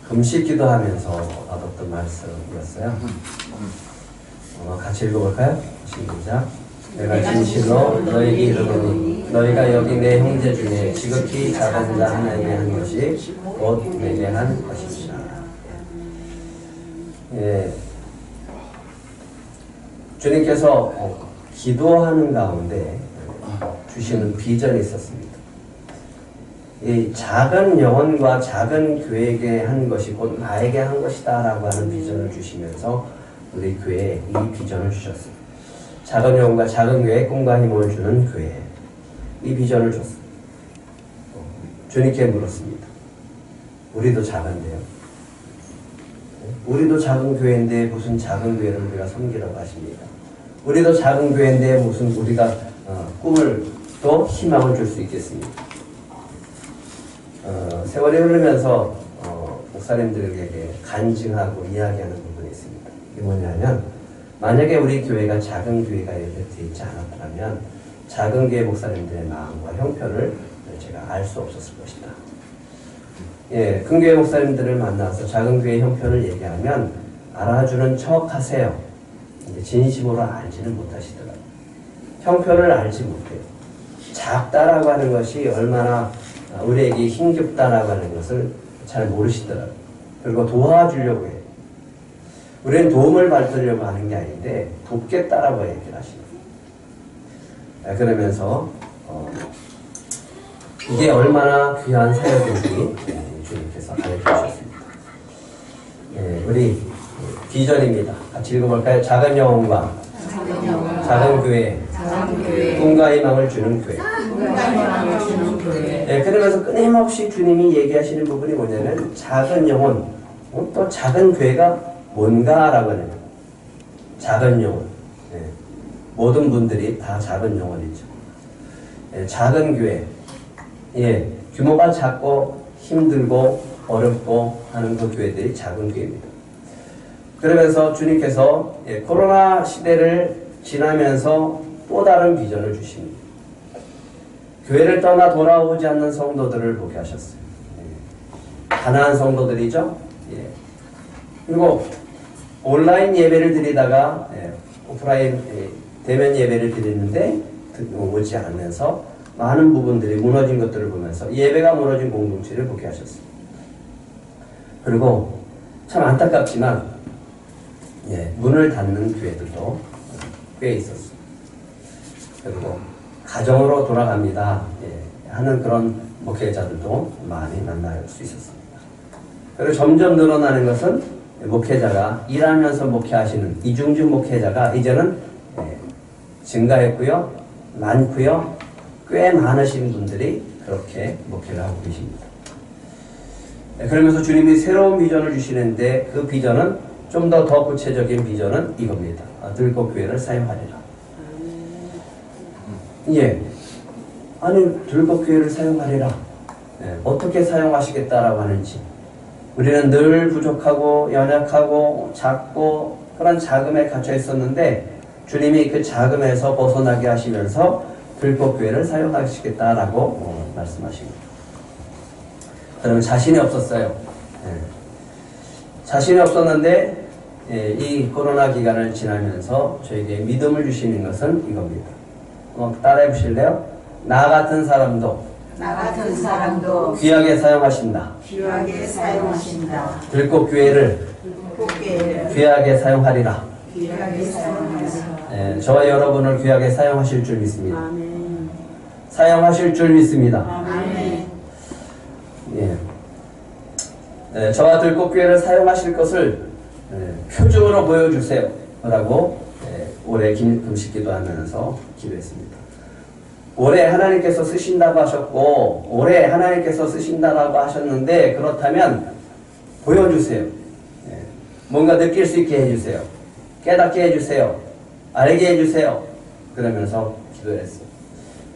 금식 기도하면서 얻었던 말씀이었어요. 같이 읽어볼까요? 시작. 내가 진실로 너희에게 이르노니 너희가 여기 내 형제 중에 지극히 작은 자 하나에게 한 것이 곧 내게 한 것이니라. 예, 주님께서 기도하는 가운데 주시는 비전이 있었습니다. 이 작은 영혼과 작은 교회에게 한 것이 곧 나에게 한 것이다 라고 하는 비전을 주시면서 우리 교회에 이 비전을 주셨습니다. 작은 영혼과 작은 교회에 꿈과 희망을 주는 교회, 이 비전을 줬습니다. 주님께 물었습니다. 우리도 작은데요. 우리도 작은 교회인데 무슨 작은 교회를 우리가 섬기라고 하십니까? 우리도 작은 교회인데 무슨 우리가 꿈을 또 희망을 줄 수 있겠습니까? 세월이 흐르면서 목사님들에게 간증하고 이야기하는 부분이 있습니다. 이게 뭐냐면 만약에 우리 교회가 작은 교회가 되어 있지 않았더라면 작은 교회 목사님들의 마음과 형편을 제가 알 수 없었을 것이다. 예, 큰 교회 목사님들을 만나서 작은 교회 형편을 얘기하면 알아주는 척 하세요. 이제 진심으로 알지는 못하시더라고요. 형편을 알지 못해요. 작다라고 하는 것이 얼마나 우리에게 힘겹다라고 하는 것을 잘 모르시더라고요. 그리고 도와주려고 해요. 우리는 도움을 받으려고 하는 게 아닌데 돕겠다라고 얘기를 하시는 거예요. 그러면서 이게 얼마나 귀한 사역인지 주님께서 알려주셨습니다. 우리 비전입니다. 같이 읽어볼까요? 작은 영혼과 작은 교회, 꿈과 희망을 주는 교회. 그러면서 끊임없이 주님이 얘기하시는 부분이 뭐냐면 작은 영혼, 또 작은 교회가 뭔가라고 하는 거예요. 작은 영혼. 모든 분들이 다 작은 영혼이죠. 작은 교회. 규모가 작고 힘들고 어렵고 하는 그 교회들이 작은 교회입니다. 그러면서 주님께서 코로나 시대를 지나면서 또 다른 비전을 주십니다. 교회를 떠나 돌아오지 않는 성도들을 보게 하셨어요. 가난한 성도들이죠. 그리고 온라인 예배를 드리다가 오프라인 대면 예배를 드리는데 오지 않으면서 많은 부분들이 무너진 것들을 보면서 예배가 무너진 공동체를 보게 하셨어요. 그리고 참 안타깝지만 문을 닫는 교회들도 꽤 있었어요. 그리고 가정으로 돌아갑니다 하는 그런 목회자들도 많이 만날 수 있었습니다. 그리고 점점 늘어나는 것은 목회자가 일하면서 목회하시는 이중직 목회자가 이제는 증가했고요. 많고요. 꽤 많으신 분들이 그렇게 목회를 하고 계십니다. 그러면서 주님이 새로운 비전을 주시는데 그 비전은 좀 더 구체적인 비전은 이겁니다. 들꽃 교회를 사용하리라. 아니 들꽃 교회를 사용하리라. 어떻게 사용하시겠다라고 하는지. 우리는 늘 부족하고 연약하고 작고 그런 자금에 갇혀 있었는데 주님이 그 자금에서 벗어나게 하시면서 들꽃 교회를 사용하시겠다라고 말씀하십니다. 그러면 자신이 없었어요. 자신이 없었는데 이 코로나 기간을 지나면서 저에게 믿음을 주시는 것은 이겁니다. 따라해 보실래요? 나 같은 사람도 귀하게 사용하신다. 들꽃 교회를 귀하게 사용하리라. 저와 여러분을 귀하게 사용하실 줄 믿습니다. 아멘. 사용하실 줄 믿습니다. 아멘. 저와 들꽃 교회를 사용하실 것을 표적으로 보여주세요 라고 올해 금식 기도하면서 기도했습니다. 올해 하나님께서 쓰신다고 하셨고 올해 하나님께서 쓰신다고 하셨는데 그렇다면 보여주세요. 뭔가 느낄 수 있게 해주세요. 깨닫게 해주세요. 알게 해주세요. 그러면서 기도를 했어요.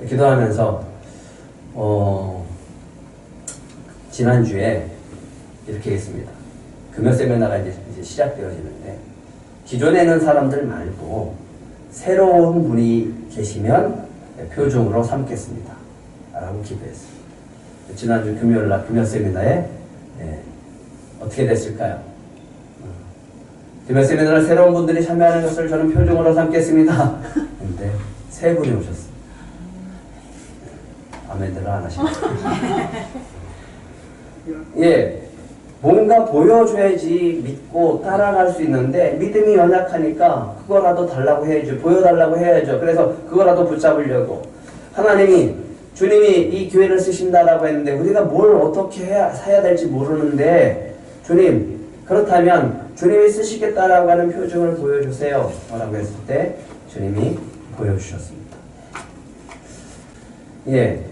기도하면서 지난주에 이렇게 했습니다. 금요 세미나가 이제 시작되어지는데 기존에 있는 사람들 말고 새로운 분이 계시면 표종으로 삼겠습니다. 라고 기도했어요. 지난주 금요일날 금요 세미나에 어떻게 됐을까요? 김현 세미나를 새로운 분들이 참여하는 것을 저는 표중으로 삼겠습니다. 근데 세 분이 오셨어요. 아멘들을 안 하시네요. 예, 뭔가 보여줘야지 믿고 따라갈 수 있는데 믿음이 연약하니까 그거라도 달라고 해야죠. 보여달라고 해야죠. 그래서 그거라도 붙잡으려고 하나님이 주님이 이 교회를 쓰신다라고 했는데 우리가 뭘 어떻게 해야 될지 모르는데 주님 그렇다면 주님이 쓰시겠다라고 하는 표정을 보여주세요 라고 했을 때 주님이 보여주셨습니다. 예,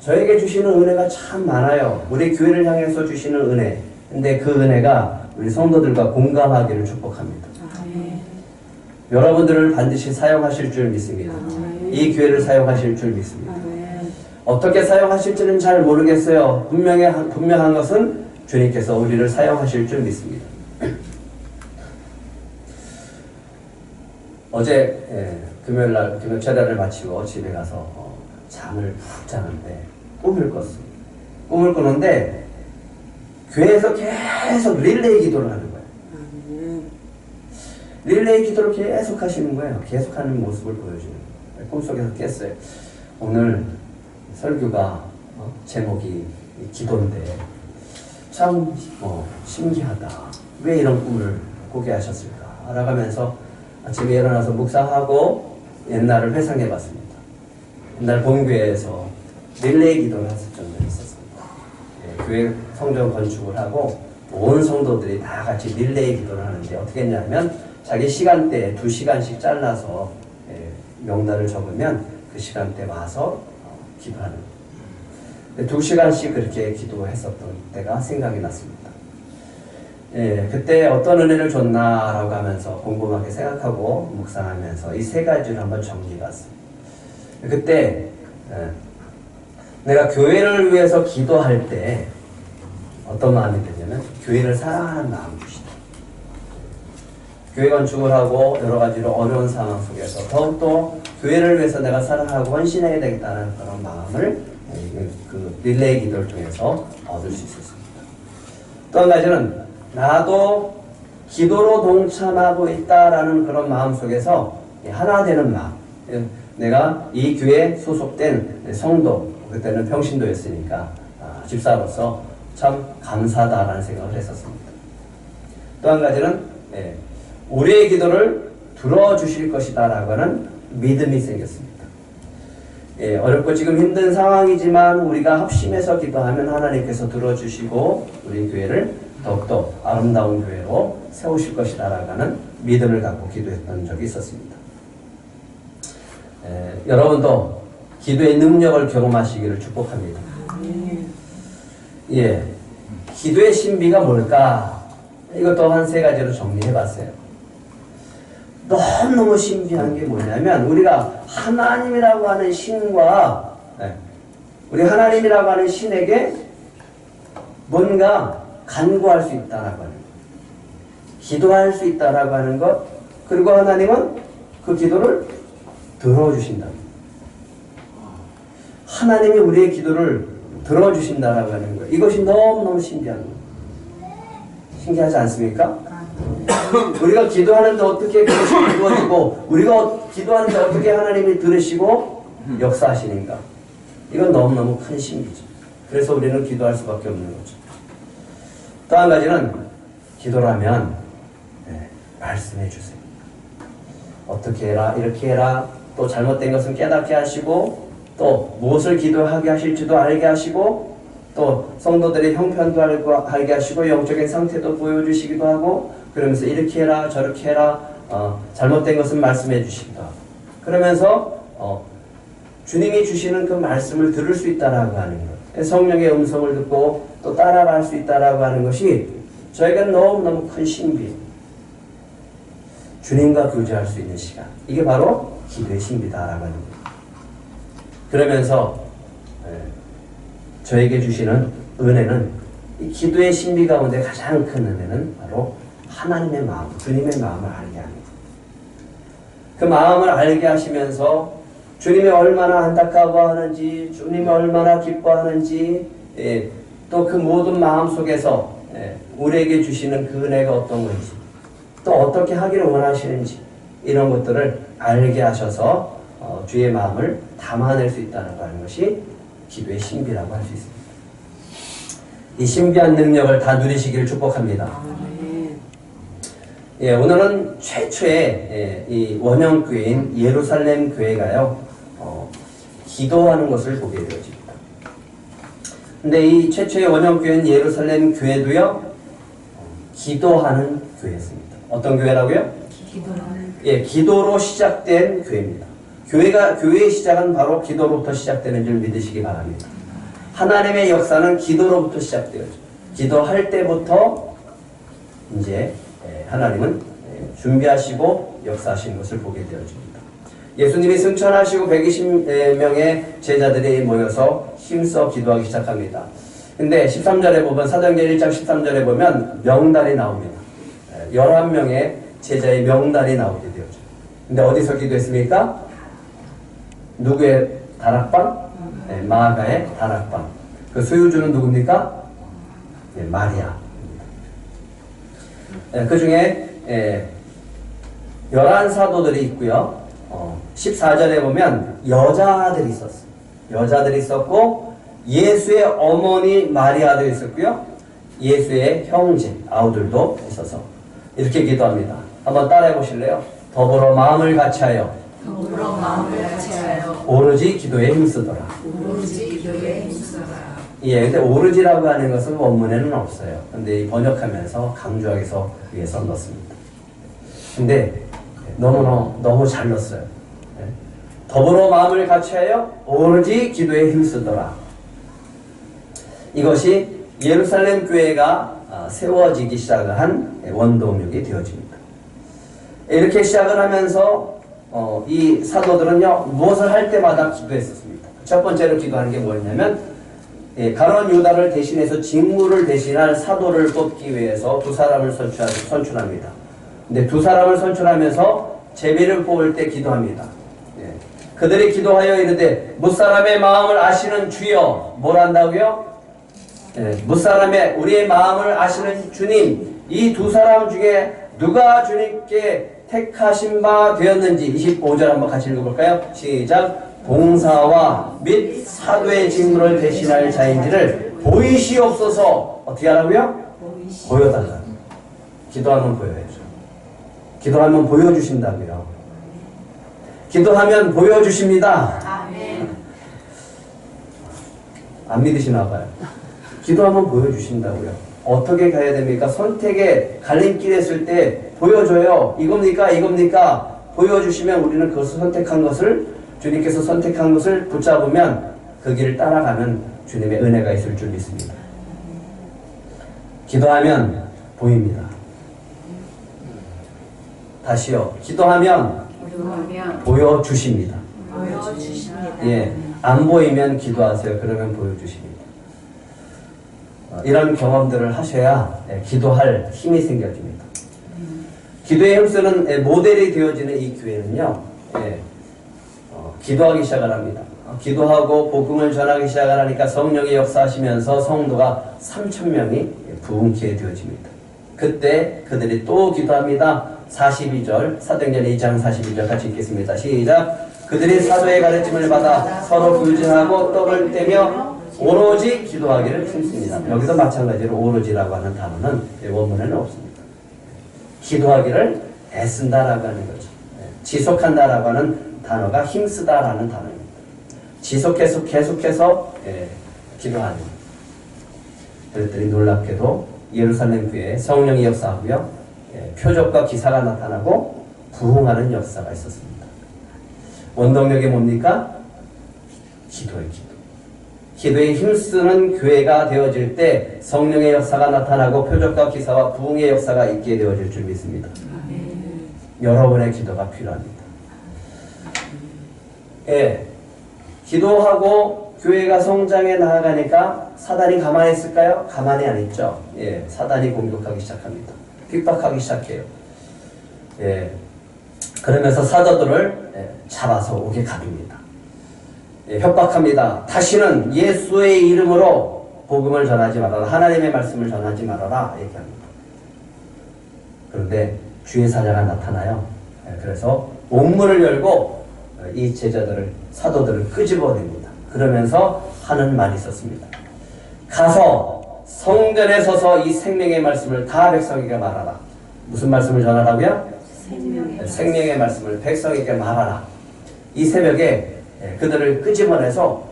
저에게 주시는 은혜가 참 많아요. 우리 교회를 향해서 주시는 은혜. 근데 그 은혜가 우리 성도들과 공감하기를 축복합니다. 여러분들을 반드시 사용하실 줄 믿습니다. 이 교회를 사용하실 줄 믿습니다. 어떻게 사용하실지는 잘 모르겠어요. 분명한 것은 주님께서 우리를 사용하실 줄 믿습니다. 어제 금요일날 금요 제단을 마치고 집에 가서 잠을 푹 자는데 꿈을 꿨어요. 꿈을 꾸는데 교회에서 계속 릴레이 기도를 하는 거예요. 릴레이 기도를 계속 하시는 거예요. 계속 하는 모습을 보여주는 거예요. 꿈속에서 깼어요. 오늘 설교가 제목이 기도인데 참 신기하다. 왜 이런 꿈을 꾸게 하셨을까? 알아가면서 아침에 일어나서 묵상하고 옛날을 회상해 봤습니다. 옛날 본교회에서 릴레이 기도를 했었던 적이 있었습니다. 예, 교회 성전 건축을 하고 온 성도들이 다 같이 릴레이 기도를 하는데 어떻게 했냐면 자기 시간대에 2시간씩 잘라서 명단을 적으면 그 시간대 와서 기도하는 거예요. 2시간씩 그렇게 기도했었던 때가 생각이 났습니다. 예, 그때 어떤 은혜를 줬나라고 하면서 곰곰하게 생각하고 묵상하면서 이 세 가지를 한번 정리해봤어요. 그때 내가 교회를 위해서 기도할 때 어떤 마음이 드냐면 교회를 사랑하는 마음이 드시다. 교회 건축을 하고 여러 가지로 어려운 상황 속에서 더욱더 교회를 위해서 내가 사랑하고 헌신해야 되겠다는 그런 마음을 그 릴레이 기도를 통해서 얻을 수 있었습니다. 또 한 가지는 나도 기도로 동참하고 있다라는 그런 마음 속에서 하나 되는 마음. 내가 이 교회에 소속된 성도, 그때는 평신도였으니까 집사로서 참 감사하다라는 생각을 했었습니다. 또 한 가지는 우리의 기도를 들어주실 것이다라고 하는 믿음이 생겼습니다. 어렵고 지금 힘든 상황이지만 우리가 합심해서 기도하면 하나님께서 들어주시고 우리 교회를 더욱더 아름다운 교회로 세우실 것이다라고 하는 믿음을 갖고 기도했던 적이 있었습니다. 여러분도 기도의 능력을 경험하시기를 축복합니다. 예, 기도의 신비가 뭘까? 이것도 한 세 가지로 정리해봤어요. 너무너무 신비한 게 뭐냐면 우리가 하나님이라고 하는 신과 우리 하나님이라고 하는 신에게 뭔가 간구할 수 있다라고 하는 것, 기도할 수 있다라고 하는 것, 그리고 하나님은 그 기도를 들어주신다. 하나님이 우리의 기도를 들어주신다라고 하는 것, 이것이 너무너무 신기한 것. 신기하지 않습니까? 우리가 기도하는데 어떻게 그것이 이루어지고 우리가 기도하는데 어떻게 하나님이 들으시고 역사하시는가. 이건 너무너무 큰 신비죠. 그래서 우리는 기도할 수밖에 없는 거죠. 또 한 가지는 기도라면 말씀해 주세요. 어떻게 해라, 이렇게 해라, 또 잘못된 것은 깨닫게 하시고 또 무엇을 기도하게 하실지도 알게 하시고 또 성도들의 형편도 알게 하시고 영적인 상태도 보여주시기도 하고 그러면서 이렇게 해라 저렇게 해라 잘못된 것은 말씀해 주시기도 하고 그러면서 주님이 주시는 그 말씀을 들을 수 있다라고 하는 것, 성령의 음성을 듣고 또 따라갈 수 있다라고 하는 것이 저에게는 너무너무 큰 신비, 주님과 교제할 수 있는 시간, 이게 바로 기도의 신비다라고 하는 것. 그러면서 저에게 주시는 은혜는 이 기도의 신비 가운데 가장 큰 은혜는 바로 하나님의 마음, 주님의 마음을 알게 합니다. 그 마음을 알게 하시면서 주님이 얼마나 안타까워하는지, 주님이 얼마나 기뻐하는지, 또 그 모든 마음 속에서 우리에게 주시는 그 은혜가 어떤 건지, 또 어떻게 하기를 원하시는지, 이런 것들을 알게 하셔서 주의 마음을 담아낼 수 있다는 것이 기도의 신비라고 할 수 있습니다. 이 신비한 능력을 다 누리시기를 축복합니다. 오늘은 최초의 이 원형교회인 예루살렘 교회가요, 기도하는 것을 보게 되어집니다. 근데 이 최초의 원형교회인 예루살렘 교회도요, 기도하는 교회였습니다. 어떤 교회라고요? 기도로 시작된 교회입니다. 교회의 시작은 바로 기도로부터 시작되는 줄 믿으시기 바랍니다. 하나님의 역사는 기도로부터 시작되어져. 기도할 때부터 이제 하나님은 준비하시고 역사하시는 것을 보게 되어집니다. 예수님이 승천하시고 120명의 제자들이 모여서 힘써 기도하기 시작합니다. 근데 13절에 보면, 사도행전 1장 13절에 보면 명단이 나옵니다. 11명의 제자의 명단이 나오게 되어져. 근데 어디서 기도했습니까? 누구의 다락방? 마가의 다락방. 그 소유주는 누굽니까? 마리아. 그 중에 11사도들이 있고요. 14절에 보면 여자들이 있었어요. 여자들이 있었고, 예수의 어머니 마리아도 있었고요. 예수의 형제 아우들도 있어서 이렇게 기도합니다. 한번 따라해 보실래요? 더불어 마음을 같이하여 오로지 기도에 힘쓰더라. 근데 오로지라고 하는 것은 원문에는 없어요. 근데 이 번역하면서 강조하기 위해서 넣습니다. 근데 너무 잘 넣었어요. 더불어 마음을 같이하여 오로지 기도에 힘쓰더라. 이것이 예루살렘 교회가 세워지기 시작을 한 원동력이 되어집니다. 이렇게 시작을 하면서 이 사도들은요, 무엇을 할 때마다 기도했었습니다. 첫 번째로 기도하는 게 뭐였냐면, 가룟 유다를 대신해서 직무를 대신할 사도를 뽑기 위해서 두 사람을 선출합니다. 근데 두 사람을 선출하면서 제비를 뽑을 때 기도합니다. 그들이 기도하여 이르되 무사람의 마음을 아시는 주여, 뭘 한다고요? 무사람의, 우리의 마음을 아시는 주님, 이 두 사람 중에 누가 주님께 택하신 바 되었는지 25절 한번 같이 읽어볼까요? 시작. 봉사와 및 사도의 직무를 대신할 자인지를 보이시옵소서. 어떻게 하라고요? 보여달라. 기도하면 보여야죠. 기도하면 보여주신다고요. 기도하면 보여주십니다. 아멘. 안 믿으시나 봐요. 기도하면 보여주신다고요. 어떻게 가야 됩니까? 선택의 갈림길에 있을 때 보여줘요. 이겁니까? 보여주시면 우리는 그것을 선택한 것을, 주님께서 선택한 것을 붙잡으면 그 길을 따라가면 주님의 은혜가 있을 줄 믿습니다. 기도하면 보입니다. 다시요. 기도하면 보여주십니다. 안 보이면 기도하세요. 그러면 보여주십니다. 이런 경험들을 하셔야 기도할 힘이 생겨집니다. 기도의 힘쓰는 모델이 되어지는 이 교회는요, 기도하기 시작을 합니다. 기도하고 복음을 전하기 시작을 하니까 성령이 역사하시면서 성도가 3,000명이 부흥케 되어집니다. 그때 그들이 또 기도합니다. 42절, 사도행전 2장 42절 같이 읽겠습니다. 시작. 그들이 사도의 가르침을 받아 서로 교제하고 떡을 떼며 오로지 기도하기를 힘씁니다. 여기서 마찬가지로 오로지라고 하는 단어는 원문에는 없습니다. 기도하기를 애쓴다라고 하는 거죠. 지속한다라고 하는 단어가 힘쓰다라는 단어입니다. 지속해서 계속해서 기도하는. 그랬더니 놀랍게도 예루살렘 교회에 성령이 역사하고요, 표적과 기사가 나타나고 부흥하는 역사가 있었습니다. 원동력이 뭡니까? 기도의 기도. 기도에 힘쓰는 교회가 되어질 때 성령의 역사가 나타나고 표적과 기사와 부흥의 역사가 있게 되어질 줄 믿습니다. 여러분의 기도가 필요합니다. 기도하고 교회가 성장해 나아가니까 사단이 가만히 있을까요? 가만히 안 있죠. 사단이 공격하기 시작합니다. 핍박하기 시작해요. 그러면서 사도들을 잡아서 옥에 가둡니다. 협박합니다. 다시는 예수의 이름으로 복음을 전하지 말아라. 하나님의 말씀을 전하지 말아라. 얘기합니다. 그런데 주의 사자가 나타나요. 그래서 옥문을 열고 이 제자들을, 사도들을 끄집어냅니다. 그러면서 하는 말이 있었습니다. 가서 성전에 서서 이 생명의 말씀을 다 백성에게 말하라. 무슨 말씀을 전하라고요? 생명의 말씀을 백성에게 말하라. 이 새벽에 그들을 끄집어내서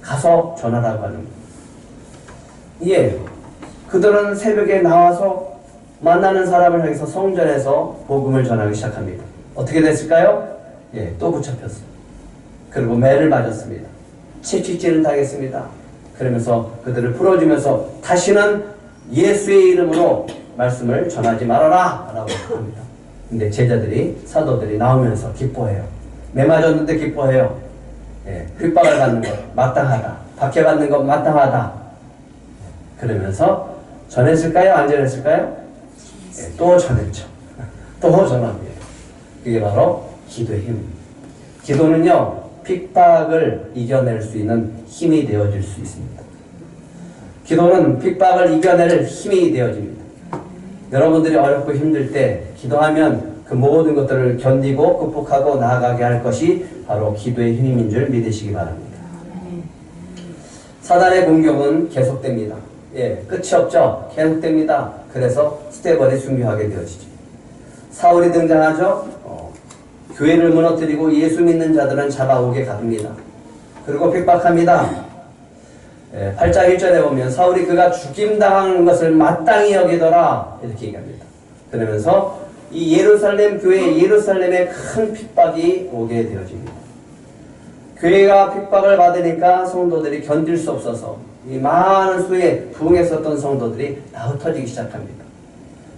가서 전하라고 하는 거예요. 예, 그들은 새벽에 나와서 만나는 사람을 향해서 성전에서 복음을 전하기 시작합니다. 어떻게 됐을까요? 예, 또 붙잡혔어요. 그리고 매를 맞았습니다. 채찍질을 당했습니다. 그러면서 그들을 풀어주면서 다시는 예수의 이름으로 말씀을 전하지 말아라 라고 합니다. 근데 제자들이, 사도들이 나오면서 기뻐해요. 매 맞았는데 기뻐해요. 예, 핍박을 받는 것 마땅하다. 박해받는 것 마땅하다. 그러면서 전했을까요? 안 전했을까요? 예, 또 전했죠. 또 전합니다. 그게 바로 기도의 힘입니다. 기도는요, 핍박을 이겨낼 수 있는 힘이 되어줄 수 있습니다. 기도는 핍박을 이겨낼 힘이 되어집니다. 여러분들이 어렵고 힘들 때 기도하면 그 모든 것들을 견디고 극복하고 나아가게 할 것이 바로 기도의 힘인 줄 믿으시기 바랍니다. 사단의 공격은 계속됩니다. 예, 끝이 없죠. 계속됩니다. 그래서 스테반이 중요하게 되어지죠. 사울이 등장하죠. 교회를 무너뜨리고 예수 믿는 자들은 잡아오게 갑니다. 그리고 핍박합니다. 8장 1절에 보면 사울이 그가 죽임당한 것을 마땅히 여기더라 이렇게 얘기합니다. 그러면서 이 예루살렘 교회, 예루살렘에 큰 핍박이 오게 되어집니다. 교회가 핍박을 받으니까 성도들이 견딜 수 없어서 이 많은 수의 부흥했었던 성도들이 다 흩어지기 시작합니다.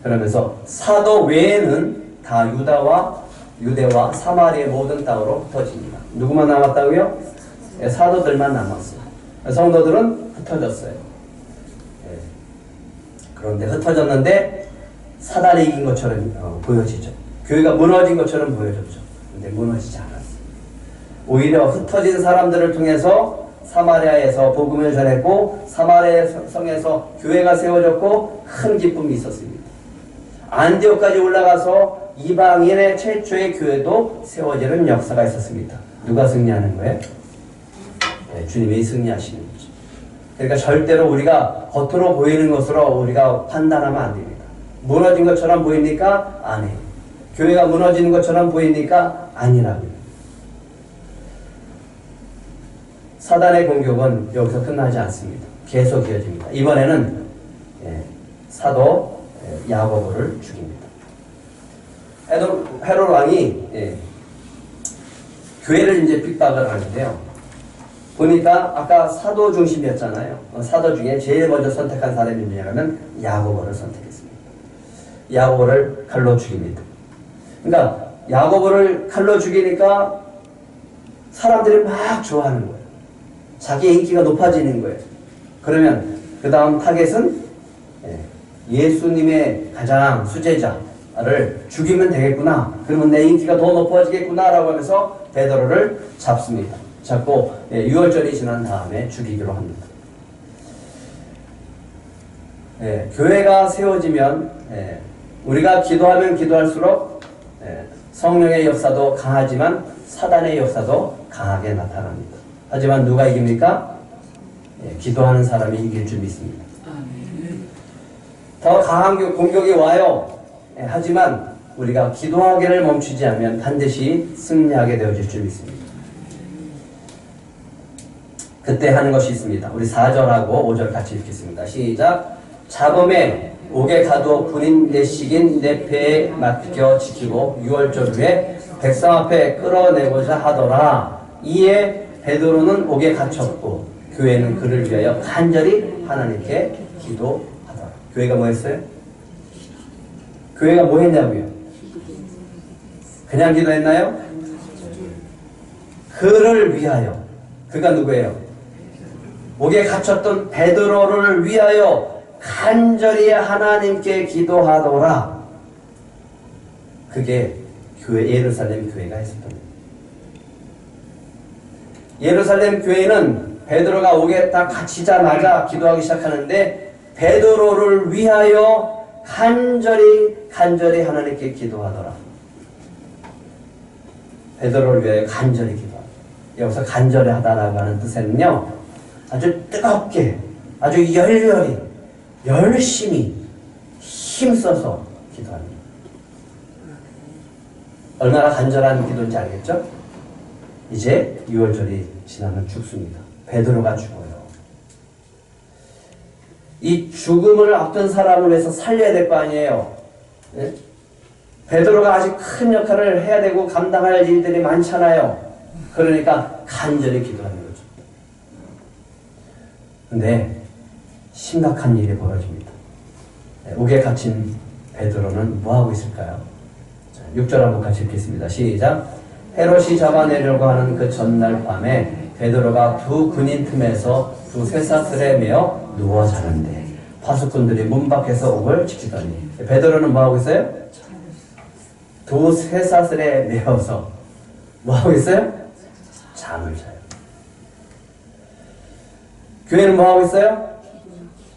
그러면서 사도 외에는 다 유대와 사마리아의 모든 땅으로 흩어집니다. 누구만 남았다고요? 사도들만 남았어요. 성도들은 흩어졌어요. 그런데 흩어졌는데 사단이 이긴 것처럼 보여지죠. 교회가 무너진 것처럼 보여졌죠. 근데 무너지지 않았어요. 오히려 흩어진 사람들을 통해서 사마리아에서 복음을 전했고 사마리아 성에서 교회가 세워졌고 큰 기쁨이 있었습니다. 안디옥까지 올라가서 이방인의 최초의 교회도 세워지는 역사가 있었습니다. 누가 승리하는 거예요? 네, 주님이 승리하시는 거죠. 그러니까 절대로 우리가 겉으로 보이는 것으로 우리가 판단하면 안 됩니다. 무너진 것처럼 보입니까? 아니에요. 교회가 무너지는 것처럼 보입니까? 아니라고요. 사단의 공격은 여기서 끝나지 않습니다. 계속 이어집니다. 이번에는 사도 야고보를 죽입니다. 헤롯 왕이 교회를 이제 핍박을 하는데요. 보니까 아까 사도 중심이었잖아요. 사도 중에 제일 먼저 선택한 사람이 누구냐면 야고보를 선택했습니다. 야고보를 칼로 죽입니다. 그러니까 야고보를 칼로 죽이니까 사람들이 막 좋아하는 거예요. 자기 인기가 높아지는 거예요. 그러면 그 다음 타겟은 예수님의 가장 수제자를 죽이면 되겠구나. 그러면 내 인기가 더 높아지겠구나 라고 하면서 베드로를 잡습니다. 잡고 유월절이 지난 다음에 죽이기로 합니다. 교회가 세워지면 우리가 기도하면 기도할수록 성령의 역사도 강하지만 사단의 역사도 강하게 나타납니다. 하지만 누가 이깁니까? 기도하는 사람이 이길 줄 믿습니다. 더 강한 공격이 와요. 하지만 우리가 기도하기를 멈추지 않으면 반드시 승리하게 되어질 줄 믿습니다. 그때 하는 것이 있습니다. 우리 4절하고 5절 같이 읽겠습니다. 시작. 잡음에 옥에 가두어 군인 내식인 내 배에 맡겨 지키고 6월절 후에 백성 앞에 끌어내고자 하더라. 이에 베드로는 옥에 갇혔고 교회는 그를 위하여 간절히 하나님께 기도하더라. 교회가 뭐 했어요? 교회가 뭐 했냐고요? 그냥 기도했나요? 그를 위하여. 그가 누구예요? 옥에 갇혔던 베드로를 위하여 간절히 하나님께 기도하더라. 그게 교회, 예루살렘 교회가 했었던 거예요. 예루살렘 교회는 베드로가 오겠다 갇히자마자 기도하기 시작하는데 베드로를 위하여 간절히 하나님께 기도하더라. 베드로를 위하여 간절히 기도하더라. 여기서 간절히 하다라고 하는 뜻에는요, 아주 뜨겁게, 아주 열심히 힘써서 기도합니다. 얼마나 간절한 기도인지 알겠죠? 이제 6월절이 지나면 죽습니다. 베드로가 죽어요. 이 죽음을 앞둔 사람을 위해서 살려야 될 거 아니에요. 네? 베드로가 아직 큰 역할을 해야 되고 감당할 일들이 많잖아요. 그러니까 간절히 기도하는 거죠. 근데 심각한 일이 벌어집니다. 옥에 갇힌 베드로는 뭐하고 있을까요? 6절 한번 같이 읽겠습니다. 시작. 헤롯이 잡아내려고 하는 그 전날 밤에 베드로가 두 군인 틈에서 두 쇠사슬에 매어 누워 자는데 파수꾼들이 문 밖에서 옥을 지키더니 베드로는 뭐하고 있어요? 두 쇠사슬에 매어서 뭐하고 있어요? 잠을 자요. 교회는 뭐하고 있어요?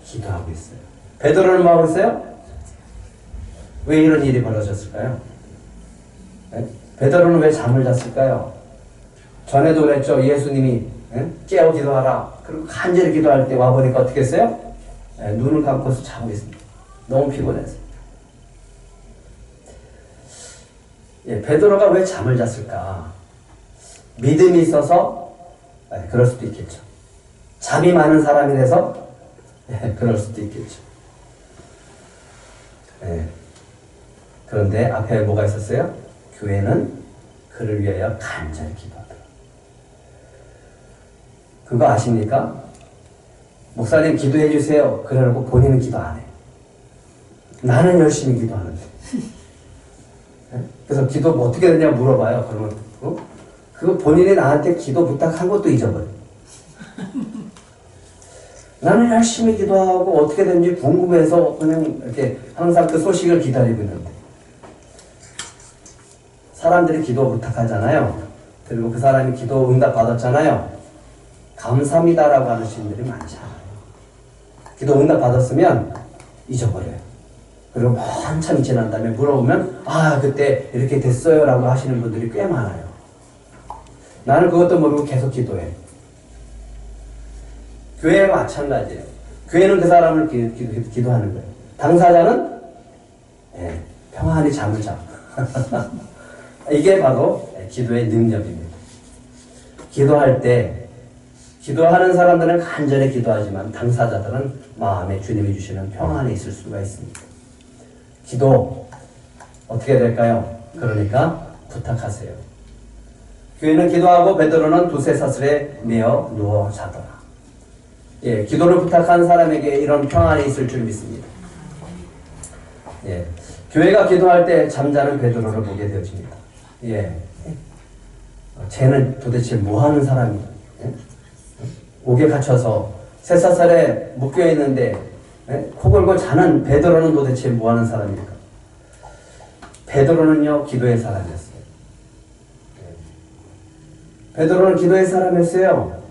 기도하고 있어요. 베드로는 뭐하고 있어요? 왜 이런 일이 벌어졌을까요? 네? 베드로는 왜 잠을 잤을까요? 전에도 그랬죠. 예수님이 깨어 기도하라. 그리고 간절히 기도할 때 와보니까 어떻게 했어요? 눈을 감고서 자고 있습니다. 너무 피곤해서. 베드로가 왜 잠을 잤을까? 믿음이 있어서 그럴 수도 있겠죠. 잠이 많은 사람이 돼서 그럴 수도 있겠죠. 그런데 앞에 뭐가 있었어요? 교회는 그를 위하여 간절히 기도하더라. 그거 아십니까? 목사님 기도해 주세요. 그러고 본인은 기도 안 해. 나는 열심히 기도하는데. 그래서 기도 뭐 어떻게 되냐 물어봐요. 그러면 그거 본인이 나한테 기도 부탁한 것도 잊어버려. 나는 열심히 기도하고 어떻게 되는지 궁금해서 그냥 이렇게 항상 그 소식을 기다리고 있는데 사람들이 기도 부탁하잖아요. 그리고 그 사람이 기도 응답 받았잖아요. 감사합니다라고 하는 신들이 많지 않아요. 기도 응답 받았으면 잊어버려요. 그리고 한참 지난 다음에 물어보면 그때 이렇게 됐어요 라고 하시는 분들이 꽤 많아요. 나는 그것도 모르고 계속 기도해. 교회와 마찬가지예요. 교회는 그 사람을 기도하는 거예요. 당사자는 평안히 잠을 자. 이게 바로 기도의 능력입니다. 기도할 때 기도하는 사람들은 간절히 기도하지만 당사자들은 마음에 주님이 주시는 평안에 있을 수가 있습니다. 기도 어떻게 될까요? 그러니까 부탁하세요. 교회는 기도하고 베드로는 두세 사슬에 매어 누워 자더라. 기도를 부탁한 사람에게 이런 평안이 있을 줄 믿습니다. 교회가 기도할 때 잠자는 베드로를 보게 되어집니다. 쟤는 도대체 뭐 하는 사람이야? 옥에 갇혀서 쇠사슬에 묶여 있는데 코 골고 자는 베드로는 도대체 뭐 하는 사람입니까? 베드로는요 기도의 사람이었어요. 베드로는 기도의 사람이었어요.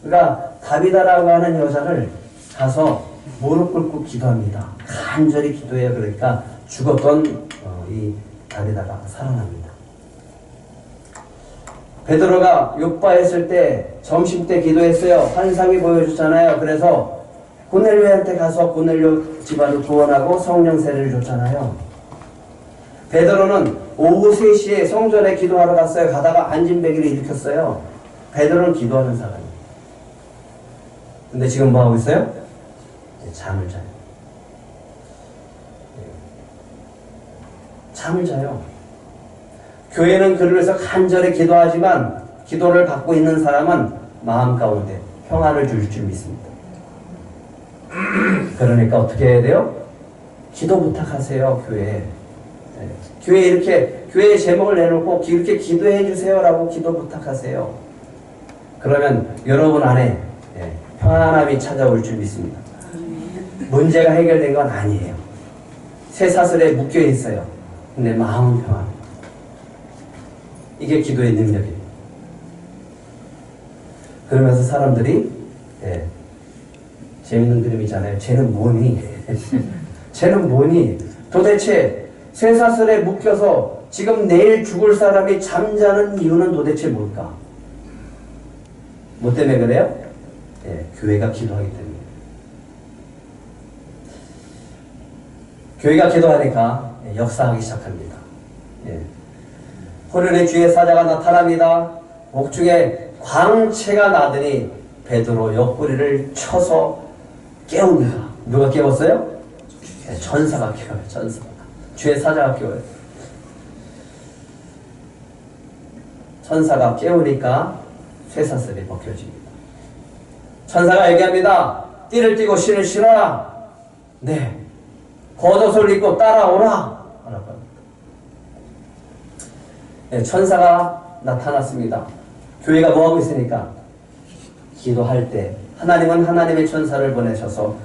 그러니까 다비다라고 하는 여자를 가서 무릎 꿇고 기도합니다. 간절히 기도해요. 그러니까 죽었던 이 다비다가 살아납니다. 베드로가 욕바했을 때 점심때 기도했어요. 환상이 보여줬잖아요. 그래서 고넬료한테 가서 고넬료 집안을 구원하고 성령 세례를 줬잖아요. 베드로는 오후 3시에 성전에 기도하러 갔어요. 가다가 안진뱅이를 일으켰어요. 베드로는 기도하는 사람이에요. 근데 지금 뭐 하고 있어요? 잠을 자요. 잠을 자요. 교회는 그를 위해서 간절히 기도하지만 기도를 받고 있는 사람은 마음 가운데 평안을 줄 줄 믿습니다. 그러니까 어떻게 해야 돼요? 기도 부탁하세요. 교회에 이렇게 교회 제목을 내놓고 이렇게 기도해 주세요라고 기도 부탁하세요. 그러면 여러분 안에 평안함이 찾아올 줄 믿습니다. 문제가 해결된 건 아니에요. 쇠사슬에 묶여 있어요. 근데 마음은 평안. 이게 기도의 능력이에요. 그러면서 사람들이 재밌는 그림이잖아요. 쟤는 뭐니? 쟤는 뭐니? 도대체 쇠사슬에 묶여서 지금 내일 죽을 사람이 잠자는 이유는 도대체 뭘까? 뭐 때문에 그래요? 교회가 기도하기 때문에. 교회가 기도하니까 역사하기 시작합니다. 호련의 주의 사자가 나타납니다. 옥중에 광채가 나더니 베드로 옆구리를 쳐서 깨웁니다. 누가 깨웠어요? 천사가 깨워요. 천사가. 주의 사자가 깨워요. 천사가 깨우니까 쇠사슬이 벗겨집니다. 천사가 얘기합니다. 띠를 띠고 신을 신어라. 네. 겉옷을 입고 따라오라. 천사가 나타났습니다. 교회가 뭐하고 있으니까? 기도할 때 하나님은 하나님의 천사를 보내셔서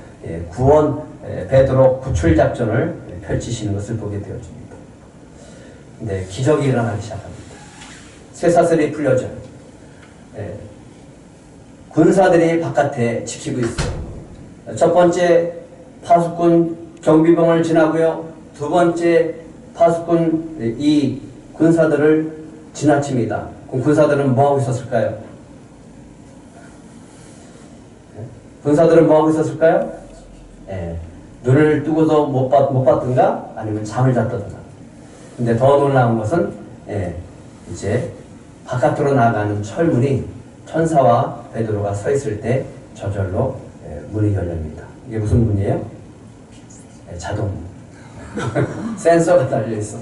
구원 베드로 구출 작전을 펼치시는 것을 보게 되어집니다. 근데 기적이 일어나기 시작합니다. 쇠사슬이 풀려져요. 군사들이 바깥에 지키고 있어요. 첫 번째 파수꾼 경비병을 지나고요. 두 번째 파수꾼 이 군사들을 지나칩니다. 그럼 군사들은 뭐하고 있었을까요? 군사들은 뭐하고 있었을까요? 눈을 뜨고도 못 봤든가 아니면 잠을 잤다든가. 근데 더 놀라운 것은 이제 바깥으로 나가는 철문이 천사와 베드로가 서 있을 때 저절로 문이 열립니다. 이게 무슨 문이에요? 자동문. 센서가 달려있어.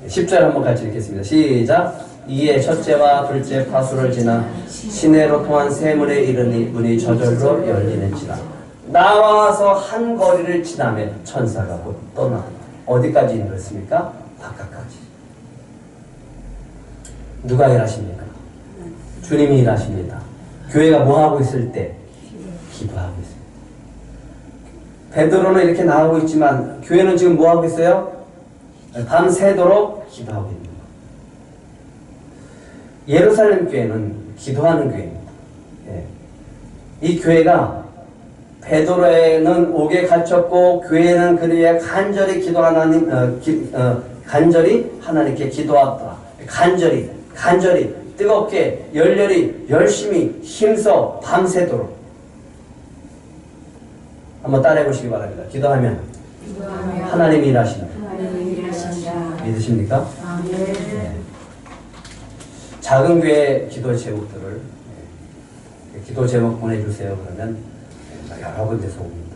10절 한번 같이 읽겠습니다. 시작. 이에 첫째와 둘째 파수를 지나 시내로 통한 세 문에 이르니 문이 저절로 열리는지라. 나와서 한 거리를 지나면 천사가 곧 떠나. 어디까지 인도했습니까? 바깥까지. 누가 일하십니까? 주님이 일하십니다. 교회가 뭐하고 있을 때? 기도하고 있습니다. 베드로는 이렇게 나오고 있지만 교회는 지금 뭐하고 있어요? 밤새도록 기도하고 있는 거예요. 예루살렘 교회는 기도하는 교회입니다. 이 교회가 베드로에는 옥에 갇혔고 교회는 그를 위해 간절히 간절히 하나님께 기도하다. 간절히 뜨겁게 열렬히 열심히 힘써 밤새도록. 한번 따라해 보시기 바랍니다. 기도하면 하나님이 일하신다. 믿으십니까? 네. 작은 교회 기도 제목들을 기도 제목 보내주세요. 그러면 여러 군데서 옵니다.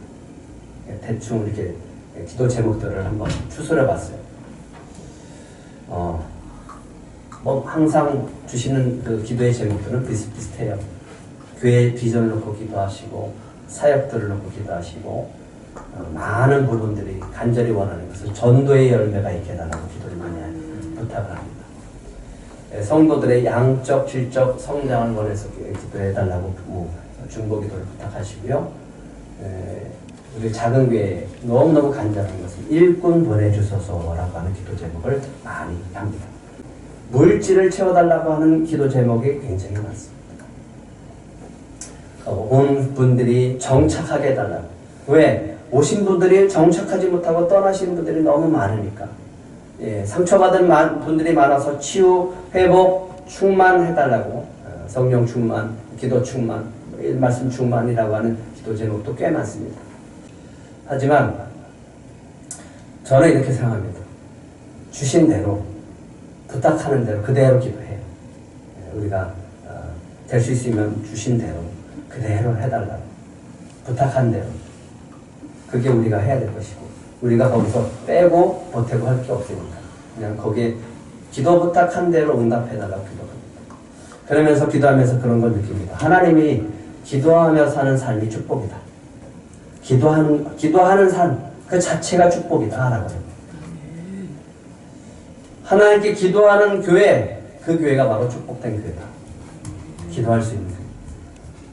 대충 이렇게 기도 제목들을 한번 추스려 봤어요. 뭐 항상 주시는 그 기도의 제목들은 비슷비슷해요. 교회의 비전을 놓고 기도하시고 사역들을 놓고 기도하시고 많은 부분들이 간절히 원하는 것은 전도의 열매가 있게 해달라고 기도를 많이 부탁을 합니다. 성도들의 양적, 질적 성장을 원해서 기도해달라고 중보 기도를 부탁하시고요. 우리 작은 교회에 너무너무 간절한 것은 일꾼 보내주소서라고 하는 기도 제목을 많이 합니다. 물질을 채워달라고 하는 기도 제목이 굉장히 많습니다. 온 분들이 정착하게 해달라고. 왜? 오신 분들이 정착하지 못하고 떠나시는 분들이 너무 많으니까. 상처받은 분들이 많아서 치유, 회복, 충만해달라고. 성령 충만, 기도 충만, 말씀 충만이라고 하는 기도 제목도 꽤 많습니다. 하지만 저는 이렇게 생각합니다. 주신 대로, 부탁하는 대로 그대로 기도해요. 우리가 될 수 있으면 주신 대로 그대로 해달라고. 부탁한 대로. 그게 우리가 해야 될 것이고, 우리가 거기서 빼고 보태고 할 게 없으니까 그냥 거기에 기도 부탁한 대로 응답해달라고 기도합니다. 그러면서 기도하면서 그런 걸 느낍니다. 하나님이 기도하며 사는 삶이 축복이다. 기도하는 삶 그 자체가 축복이다 라고 합니다. 하나님께 기도하는 교회, 그 교회가 바로 축복된 교회다. 기도할 수 있는 교회.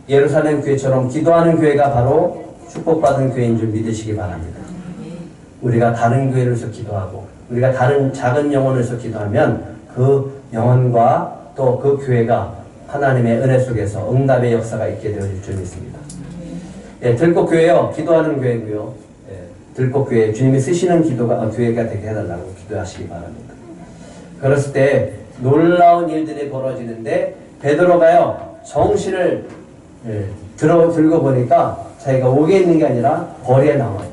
예루살렘 교회처럼 기도하는 교회가 바로 축복받은 교회인 줄 믿으시기 바랍니다. 우리가 다른 교회를 위해서 기도하고 우리가 다른 작은 영혼을 위해서 기도하면 그 영혼과 또 그 교회가 하나님의 은혜 속에서 응답의 역사가 있게 되어질 줄 믿습니다. 예, 들꽃교회요, 기도하는 교회고요. 예, 들꽃교회 주님이 쓰시는 교회가 되게 해달라고 기도하시기 바랍니다. 그랬을 때 놀라운 일들이 벌어지는데 베드로가요 정신을 들고 보니까 자기가 옥에 있는 게 아니라 벌에 나와요.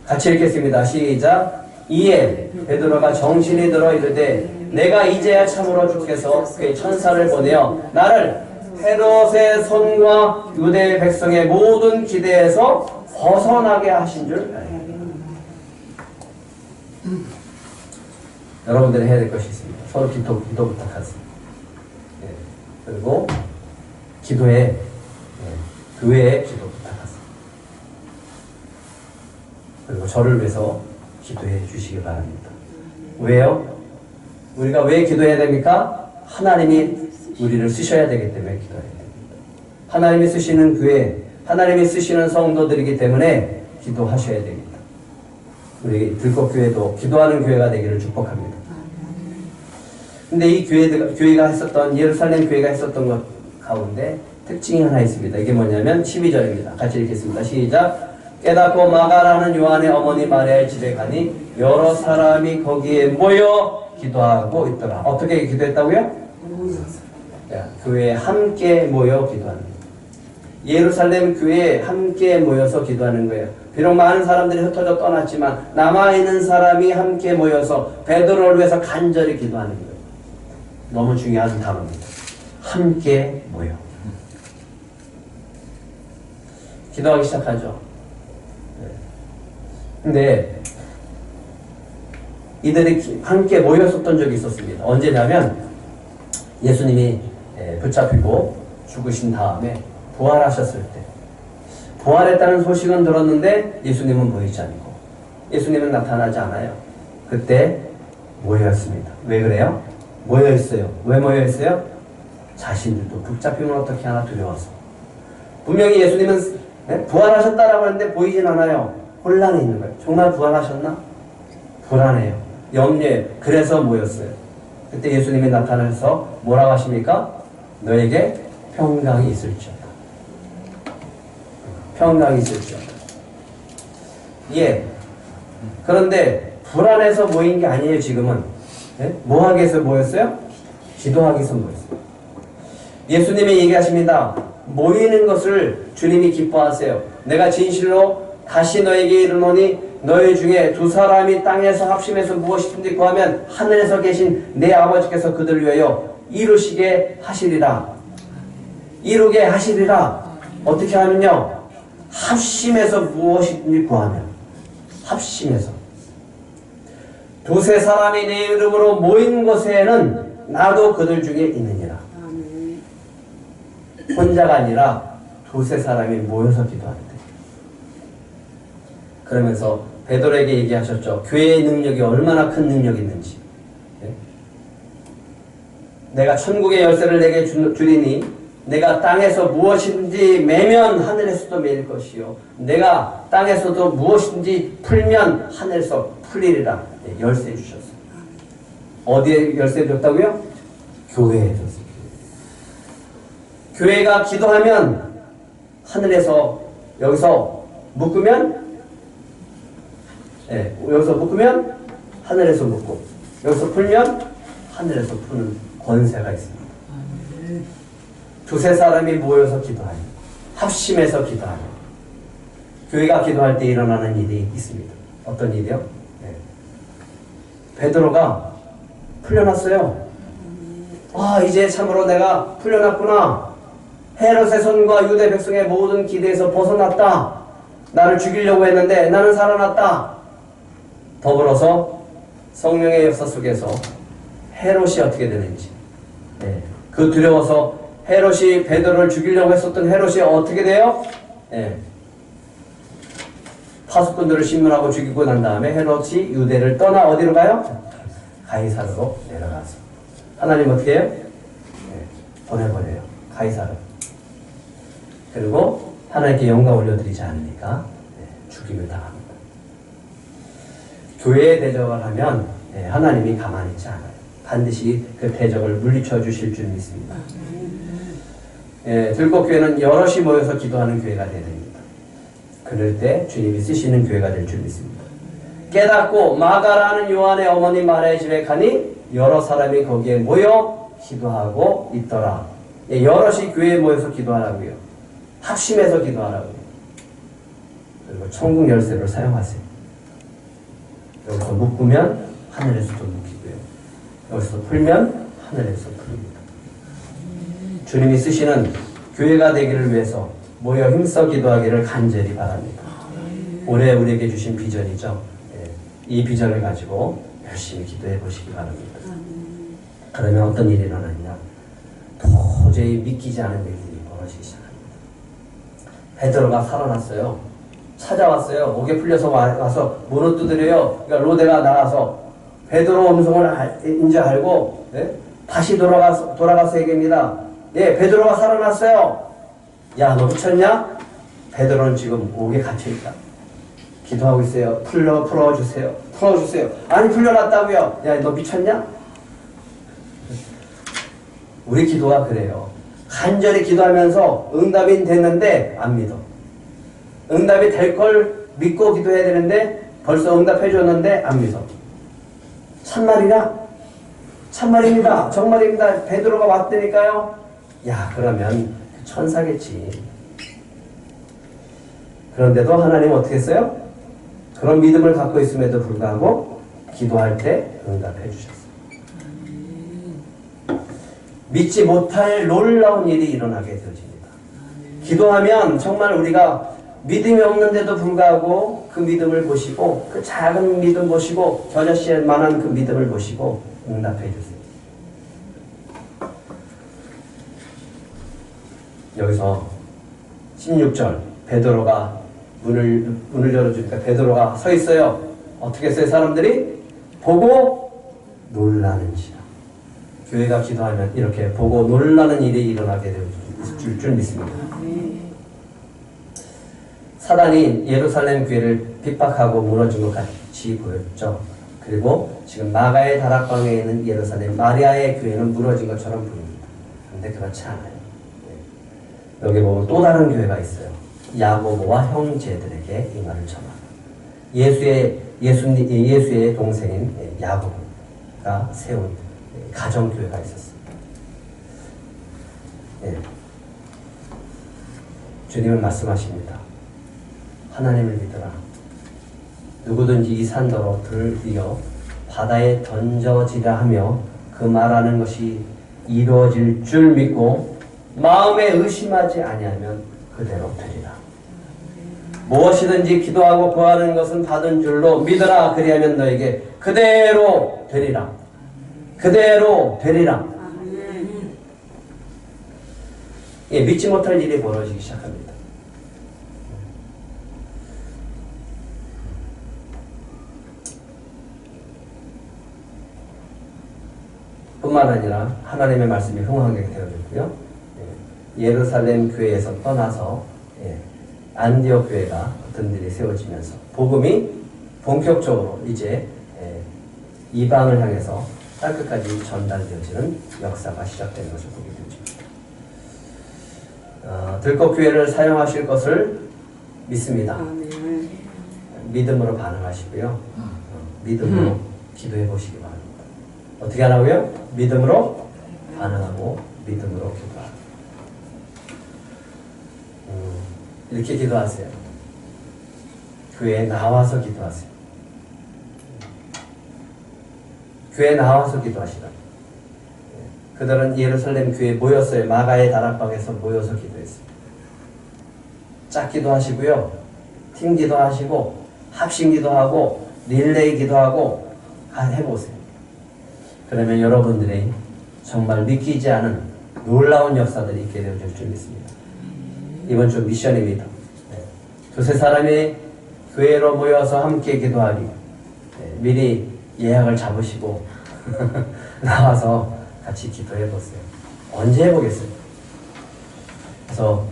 같이 읽겠습니다. 시작. 이에 베드로가 정신이 들어 이르되 내가 이제야 참으로 주께서 그의 천사를 보내어 나를 헤롯의 손과 유대 백성의 모든 기대에서 벗어나게 하신 줄 알겠다. 여러분들이 해야 될 것이 있습니다. 서로 기도 부탁하세요. 네. 그리고 기도에 교회에 기도 부탁하세요. 그리고 저를 위해서 기도해 주시기 바랍니다. 왜요? 우리가 왜 기도해야 됩니까? 하나님이 우리를 쓰셔야 되기 때문에 기도해야 됩니다. 하나님이 쓰시는 교회, 하나님이 쓰시는 성도들이기 때문에 기도하셔야 됩니다. 우리 들꽃교회도 기도하는 교회가 되기를 축복합니다. 근데 이 교회가 했었던, 예루살렘 교회가 했었던 것 가운데 특징이 하나 있습니다. 이게 뭐냐면 12절입니다. 같이 읽겠습니다. 시작. 깨닫고 마가라는 요한의 어머니 마리아의 집에 가니 여러 사람이 거기에 모여 기도하고 있더라. 어떻게 기도했다고요? 교회에 함께 모여 기도하는 거예요. 예루살렘 교회에 함께 모여서 기도하는 거예요. 비록 많은 사람들이 흩어져 떠났지만 남아있는 사람이 함께 모여서 베드로를 위해서 간절히 기도하는 거예요. 너무 중요한 단어입니다. 함께 모여. 기도하기 시작하죠. 근데 이들이 함께 모였었던 적이 있었습니다. 언제냐면 예수님이 붙잡히고 죽으신 다음에 부활하셨을 때, 부활했다는 소식은 들었는데 예수님은 보이지 않고 예수님은 나타나지 않아요. 그때 모여있습니다. 왜 그래요? 모여있어요. 왜 모여있어요? 자신들도 붙잡히면 어떻게 하나 두려워서. 분명히 예수님은 부활하셨다라고 하는데 보이진 않아요. 혼란이 있는 거예요. 정말 부활하셨나? 불안해요. 염려해요. 그래서 모였어요. 그때 예수님이 나타나서 뭐라고 하십니까? 너에게 평강이 있을지어다. 평강이 있을지어다. 예. 그런데 불안해서 모인 게 아니에요. 지금은. 뭐 하기 위해서 모였어요? 기도하기 위해서 모였어요. 예수님이 얘기하십니다. 모이는 것을 주님이 기뻐하세요. 내가 진실로 다시 너에게 이르노니 너희 중에 두 사람이 땅에서 합심해서 무엇이든지 구하면 하늘에서 계신 내 아버지께서 그들을 위하여 이루시게 하시리라. 이루게 하시리라. 어떻게 하면요? 합심해서 무엇이든지 구하면. 합심해서. 두세 사람이 내 이름으로 모인 곳에는 나도 그들 중에 있느니라. 혼자가 아니라 두세 사람이 모여서 기도하는데. 그러면서 베드로에게 얘기하셨죠. 교회의 능력이 얼마나 큰 능력이 있는지. 내가 천국의 열쇠를 내게 주리니 내가 땅에서 무엇이든지 매면 하늘에서도 매일 것이요 내가 땅에서도 무엇이든지 풀면 하늘에서 풀리리라. 열쇠 주셨어요. 어디에 열쇠 줬다고요? 교회에 줬어요. 교회가 기도하면 하늘에서 여기서 묶으면 여기서 묶으면 하늘에서 묶고 여기서 풀면 하늘에서 푸는 권세가 있습니다. 두세 사람이 모여서 기도하니 합심해서 기도하니 교회가 기도할 때 일어나는 일이 있습니다. 어떤 일이요? 베드로가 풀려났어요. 이제 참으로 내가 풀려났구나. 헤롯의 손과 유대 백성의 모든 기대에서 벗어났다. 나를 죽이려고 했는데 나는 살아났다. 더불어서 성령의 역사 속에서 헤롯이 어떻게 되는지, 그 두려워서 헤롯이 베드로를 죽이려고 했었던 헤롯이 어떻게 돼요? 파수꾼들을 신문하고 죽이고 난 다음에 헤롯이 유대를 떠나 어디로 가요? 가이사르로 내려가서 하나님 어떻게 해요? 보내버려요. 가이사르. 그리고 하나님께 영광 올려드리지 않으니까 죽임을 당합니다. 교회에 대적을 하면 하나님이 가만히 있지 않아요. 반드시 그 대적을 물리쳐 주실 줄 믿습니다. 예, 들꽃교회는 여럿이 모여서 기도하는 교회가 되어야 됩니다. 그럴 때 주님이 쓰시는 교회가 될 줄 믿습니다. 깨닫고 마가라는 요한의 어머니 마리아의 집에 가니 여러 사람이 거기에 모여 기도하고 있더라. 예, 여럿이 교회에 모여서 기도하라고요. 합심해서 기도하라고요. 그리고 천국 열쇠를 사용하세요. 여기서 묶으면 하늘에서도 묶이고요. 여기서 풀면 하늘에서 풀립니다. 주님이 쓰시는 교회가 되기를 위해서 모여 힘써 기도하기를 간절히 바랍니다. 올해 우리에게 주신 비전이죠. 이 비전을 가지고 열심히 기도해 보시기 바랍니다. 그러면 어떤 일이 일어나냐? 도저히 믿기지 않은 일들이 벌어지기 시작합니다. 베드로가 살아났어요. 찾아왔어요. 목에 풀려서 와서 문을 두드려요. 그러니까 로데가 나가서 베드로 음성을 이제 알고 다시 돌아가서 얘기합니다. 예, 베드로가 살아났어요. 야, 너 미쳤냐? 베드로는 지금 옥에 갇혀있다. 기도하고 있어요. 풀어주세요. 풀어주세요. 아니, 풀려났다고요. 야, 너 미쳤냐? 우리 기도가 그래요. 간절히 기도하면서 응답이 됐는데 안 믿어. 응답이 될 걸 믿고 기도해야 되는데 벌써 응답해 줬는데 안 믿어. 참말이냐? 참말입니다. 정말입니다. 베드로가 왔다니까요. 야, 그러면 천사겠지. 그런데도 하나님 어떻게 했어요? 그런 믿음을 갖고 있음에도 불구하고 기도할 때 응답해 주셨어요. 믿지 못할 놀라운 일이 일어나게 되어집니다. 기도하면 정말 우리가 믿음이 없는데도 불구하고 그 믿음을 보시고 그 작은 믿음 보시고 겨자씨에 만한 그 믿음을 보시고 응답해 주세요. 여기서 16절 베드로가 문을 열어주니까 베드로가 서 있어요. 어떻게 했어요? 사람들이 보고 놀라는지라. 교회가 기도하면 이렇게 보고 놀라는 일이 일어나게 될 줄 믿습니다. 사단이 예루살렘 교회를 핍박하고 무너진 것 같이 보였죠. 그리고 지금 마가의 다락방에 있는 예루살렘 마리아의 교회는 무너진 것처럼 보입니다. 그런데 그렇지 않아요. 여기 보면 또 다른 교회가 있어요. 야고보와 형제들에게 이 말을 전하다. 예수의 동생인 야고보가 세운 가정교회가 있었습니다. 예. 주님은 말씀하십니다. 하나님을 믿어라. 누구든지 이 산더러 들이어 바다에 던져지라 하며 그 말하는 것이 이루어질 줄 믿고 마음에 의심하지 아니하면 그대로 되리라. 무엇이든지 기도하고 구하는 것은 받은 줄로 믿어라. 그리하면 너에게 그대로 되리라. 그대로 되리라. 예, 믿지 못할 일이 벌어지기 시작합니다. 뿐만 아니라 하나님의 말씀이 흥하게 되어졌고요. 예루살렘 교회에서 떠나서 안디옥 교회가 어떤 일이 세워지면서 복음이 본격적으로 이제 이방을 향해서 땅끝까지 전달되어지는 역사가 시작되는 것을 보게 되죠. 들꽃교회를 사용하실 것을 믿습니다. 믿음으로 반응하시고요. 믿음으로 기도해 보시기 바랍니다. 어떻게 하라고요? 믿음으로 반응하고 믿음으로 기도하고. 이렇게 기도하세요. 교회에 나와서 기도하세요. 교회에 나와서 기도하시라. 그들은 예루살렘 교회에 모였어요. 마가의 다락방에서 모여서 기도했어요. 짝기도 하시고요. 팀기도 하시고 합심기도 하고 릴레이 기도하고 해보세요. 그러면 여러분들이 정말 믿기지 않은 놀라운 역사들이 있게 되어질 줄 믿습니다. 이번 주 미션입니다. 두세 사람이 교회로 모여서 함께 기도하기. 미리 예약을 잡으시고 나와서 같이 기도해 보세요. 언제 해보겠어요? 그래서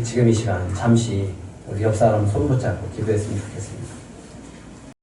지금 이 시간 잠시 우리 옆 사람 손 붙잡고 기도했으면 좋겠습니다.